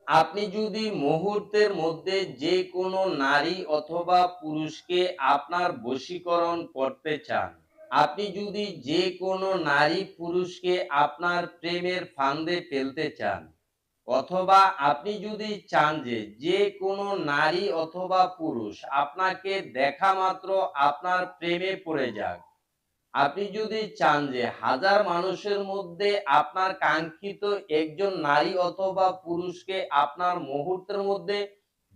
আপনি যদি মুহূর্তের মধ্যে যে কোনো নারী অথবা পুরুষকে আপনার বশীকরণ করতে চান, আপনি যদি যে কোনো নারী পুরুষকে আপনার প্রেমের ফাঁদে ফেলতে চান, অথবা আপনি যদি চান যে যে কোনো নারী অথবা পুরুষ আপনাকে দেখা মাত্র আপনার প্রেমে পড়ে যাক, আপনি যদি চান যে হাজার মানুষের মধ্যে আপনার কাঙ্ক্ষিত একজন নারী অথবা পুরুষকে আপনার মুহূর্তের মধ্যে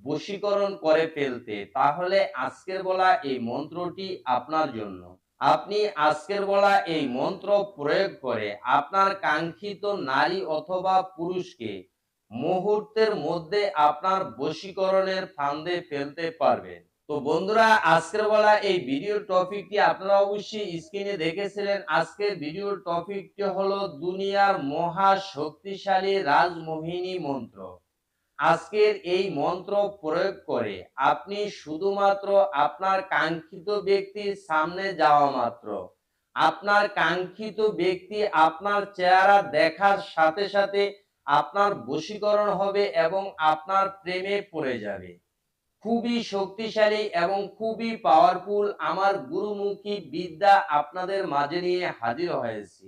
বশীকরণ করে ফেলতে, তাহলে আজকের বলা এই মন্ত্রটি আপনার জন্য। আপনি আজকের বলা এই মন্ত্র প্রয়োগ করে আপনার কাঙ্ক্ষিত নারী অথবা পুরুষকে মুহূর্তের মধ্যে আপনার বশীকরণের ফাঁদে ফেলতে পারবেন। তো বন্ধুরা, আজকের বলা এই ভিডিওর টপিকটি আপনারা অবশ্যই স্ক্রিনে দেখেছিলেন। আজকের ভিডিওর টপিকটি হলো দুনিয়ার মহা শক্তিশালী রাজমোহিনী মন্ত্র। আজকের এই মন্ত্র প্রয়োগ করে আপনি শুধুমাত্র আপনার কাঙ্ক্ষিত ব্যক্তির সামনে যাওয়া মাত্র আপনার কাঙ্ক্ষিত ব্যক্তি আপনার চেহারা দেখার সাথে সাথে আপনার বশীকরণ হবে এবং আপনার প্রেমে পড়ে যাবে। খুবই শক্তিশালী এবং খুবই পাওয়ারফুল আমার গুরুমুখী বিদ্যা আপনাদের মাঝে নিয়ে হাজির হয়েছি।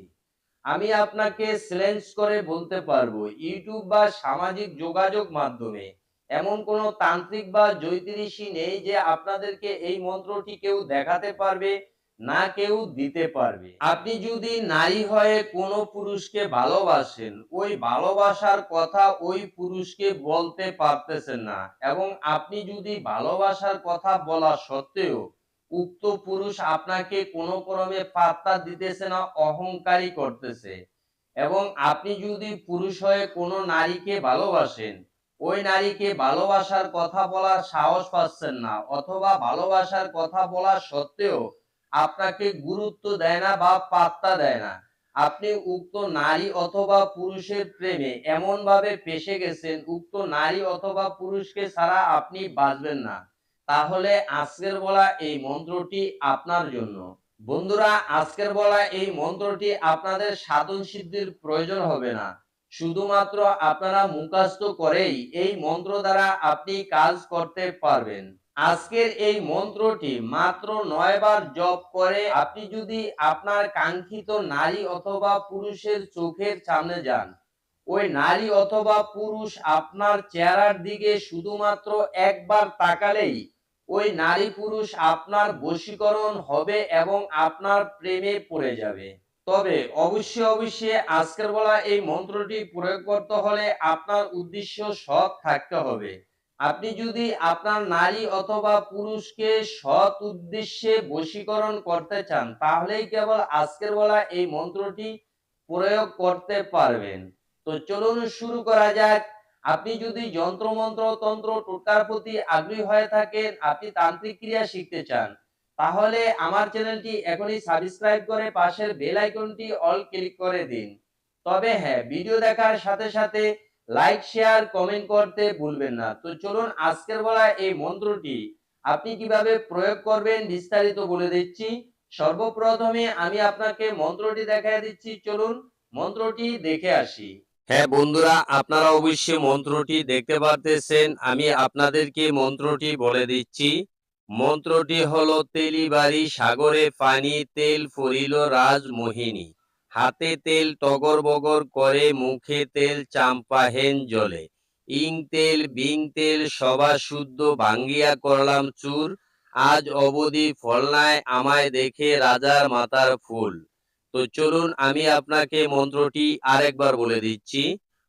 আমি আপনাকে চ্যালেঞ্জ করে বলতে পারবো, ইউটিউব বা সামাজিক যোগাযোগ মাধ্যমে এমন কোনো তান্ত্রিক বা জ্যোতিষী নেই যে আপনাদেরকে এই মন্ত্রটি কেউ দেখাতে পারবে না কেউ দিতে পারবে। আপনি যদি নারী হয়ে কোনো পুরুষকে ভালোবাসেন, ওই ভালোবাসার কথা ওই পুরুষকে বলতে পারতেছেন না, এবং আপনি যদি ভালোবাসার কথা বলা সত্ত্বেও উক্ত পুরুষ আপনাকে কোনো ক্রমে পাত্তা দিতেছে না, অহংকারী করতেছে, এবং আপনি যদি পুরুষ হয়ে কোনো নারীকে ভালোবাসেন, ওই নারীকে ভালোবাসার কথা বলার সাহস পাচ্ছেন না, অথবা ভালোবাসার কথা বলা সত্ত্বেও আপনাকে গুরুত্ব দেয় না বা পাত্তা দেয় না, আপনি উক্ত নারী অথবা পুরুষের প্রেমে এমন ভাবে ফেঁসে গেছেন, উক্ত নারী অথবা পুরুষকে ছাড়া আপনি বাঁচবেন না, তাহলে আজকের বলা এই মন্ত্রটি আপনার জন্য। বন্ধুরা, আজকের বলা এই মন্ত্রটি আপনাদের সাধন সিদ্ধির প্রয়োজন হবে না, শুধুমাত্র আপনারা মুখস্থ করেই এই মন্ত্র দ্বারা আপনি কাজ করতে পারবেন। আজকের এই মন্ত্রটি মাত্র 9 বার জপ করে আপনি যদি আপনার কাঙ্ক্ষিত নারী অথবা পুরুষের চোখের সামনে যান, ওই নারী অথবা পুরুষ আপনার চেহারার দিকে শুধুমাত্র একবার তাকালেই ওই নারী পুরুষ আপনার বশীকরণ হবে এবং আপনার প্রেমে পড়ে যাবে। তবে অবশ্যই আজকের বলা এই মন্ত্রটি প্রয়োগ করতে হলে আপনার উদ্দেশ্য সৎ থাকতে হবে। আপনি যদি আপনার নারী অথবা পুরুষকে সৎ উদ্দেশ্যে বশীকরণ করতে চান, তাহলেই কেবল আজকের বলা এই মন্ত্রটি প্রয়োগ করতে পারবেন। তো চলুন শুরু করা যাক। আপনি যদি যন্ত্রমন্ত্র তন্ত্র টোটকার প্রতি আগ্রহী হয়ে থাকেন, আপনি তান্ত্রিক ক্রিয়া শিখতে চান, তাহলে আমার চ্যানেলটি এখনই সাবস্ক্রাইব করে পাশের বেল আইকনটি অল ক্লিক করে দিন। তবে হ্যাঁ, ভিডিও দেখার সাথে সাথে লাইক শেয়ার কমেন্ট করতে ভুলবেন না। তো চলুন আজকের বলা এই মন্ত্রটি আপনি কিভাবে প্রয়োগ করবেন বিস্তারিত বলে দিচ্ছি। সর্বপ্রথমে আমি আপনাকে মন্ত্রটি দেখায় দিচ্ছি, চলুন মন্ত্রটি দেখে আসি। হ্যাঁ বন্ধুরা, আপনারা অবশ্যই মন্ত্রটি দেখতে পারতেছেন। আমি আপনাদেরকে মন্ত্রটি বলে দিচ্ছি। মন্ত্রটি হলো, তেলিবাড়ি সাগরে পানি, তেল ফুরিল রাজমোহিনী, হাতে তেল টগর বগর করে, মুখে তেল চাম্পাহেন জলে, ইং তেল বিং তেল সবা শুদ্ধ ভাঙ্গিয়া করলাম চুর, আজ অবধি ফল নাই আমায় দেখে রাজার মাতার ফুল। তো চলুন আমি আপনাকে মন্ত্রটি আরেকবার বলে দিচ্ছি।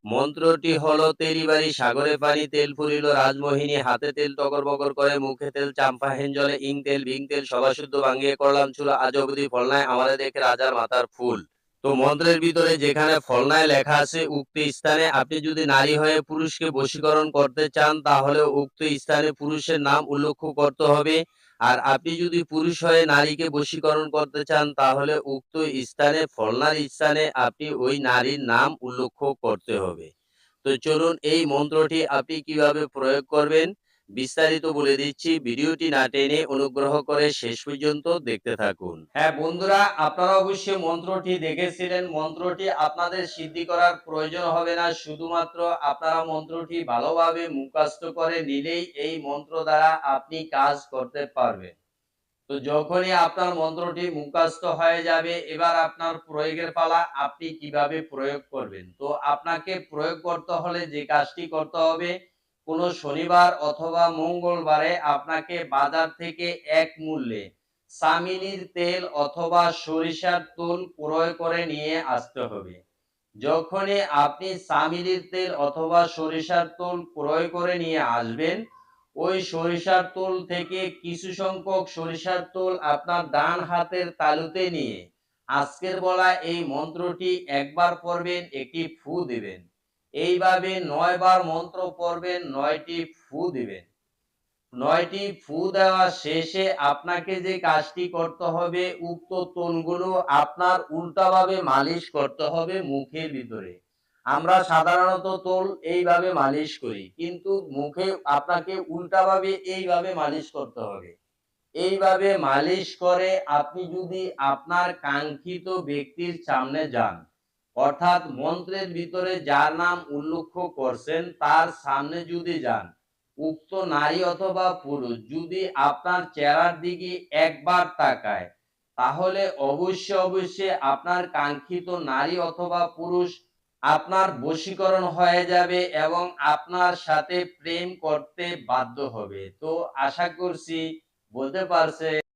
মন্ত্রটি হলো, তেলিবাড়ি সাগরে পানি, তেল ফুরিল রাজমোহিনী, হাতে তেল টগর বগর করে, মুখে তেল চাম্পাহেন জলে, ইং তেল বিং তেল সবা শুদ্ধ ভাঙ্গিয়ে করলাম চুর, আজ অবধি ফল নাই আমারে দেখে রাজার মাতার ফুল। তো মন্ত্রের ভিতরে যেখানে ফলনায় লেখা আছে, উক্ত স্থানে আপনি যদি নারী হয়ে পুরুষকে বশীকরণ করতে চান, তাহলে উক্ত স্থানে পুরুষের নাম উল্লেখ করতে হবে। আর আপনি যদি পুরুষ হয়ে নারীকে বশীকরণ করতে চান, তাহলে উক্ত স্থানে ফলনার স্থানে আপনি ওই নারীর নাম উল্লেখ করতে হবে। তো চলুন এই মন্ত্রটি আপনি কিভাবে প্রয়োগ করবেন বিস্তারিত বলে দিচ্ছি, ভিডিওটি না টেনে অনুগ্রহ করে শেষ পর্যন্ত দেখতে থাকুন। হ্যাঁ বন্ধুরা, আপনারা অবশ্যই মন্ত্রটি দেখেছিলেন। মন্ত্রটি আপনাদের সিদ্ধি করার প্রয়োজন হবে না, শুধুমাত্র আপনারা মন্ত্রটি ভালোভাবে মুখস্থ করে নিলেই এই মন্ত্র দ্বারা আপনি কাজ করতে পারবেন। তো যখনই আপনার মন্ত্রটি মুখস্থ হয়ে যাবে, এবার আপনার প্রয়োগের পালা। আপনি কিভাবে প্রয়োগ করবেন? তো আপনাকে প্রয়োগ করতে হলে যে কাজটি করতে হবে, কোনো শনিবার অথবা মঙ্গলবারে আপনাকে বাজার থেকে এক মূল্যে চামিনির তেল অথবা সরিষার তেল ক্রয় করে নিয়ে আসতে হবে। যখনই আপনি চামিলির তেল অথবা সরিষার তেল ক্রয় করে নিয়ে আসবেন, ওই সরিষার তেল থেকে কিছু সংখ্যক সরিষার তেল আপনার ডান হাতের তালুতে নিয়ে আজকের বলা এই মন্ত্রটি একবার পড়বেন, একটি ফু দিবেন। এইভাবে ৯ বার মন্ত্র পড়বেন, ৯টি ফু দিবেন। ৯টি ফু দেওয়া শেষে আপনাকে যে কাজটি করতে হবে, উক্ত তলগুলো আপনার উল্টাভাবে মালিশ করতে হবে মুখের ভিতরে। আমরা সাধারণত তল এইভাবে মালিশ করি, কিন্তু মুখে আপনাকে উল্টাভাবে এইভাবে মালিশ করতে হবে। এইভাবে মালিশ করে আপনি যদি আপনার কাঙ্ক্ষিত ব্যক্তির সামনে যান, অর্থাৎ মন্ত্রের ভিতরে যার নাম উল্লেখ করছেন তার সামনে যদি যান, উক্ত নারী অথবা পুরুষ যদি আপনার চেহারার দিকে একবার তাকায়, তাহলে অবশ্যই আপনার কাঙ্ক্ষিত নারী অথবা পুরুষ আপনার বশীকরণ হয়ে যাবে এবং আপনার সাথে প্রেম করতে বাধ্য হবে। তো আশা করছি বলতে পারছে।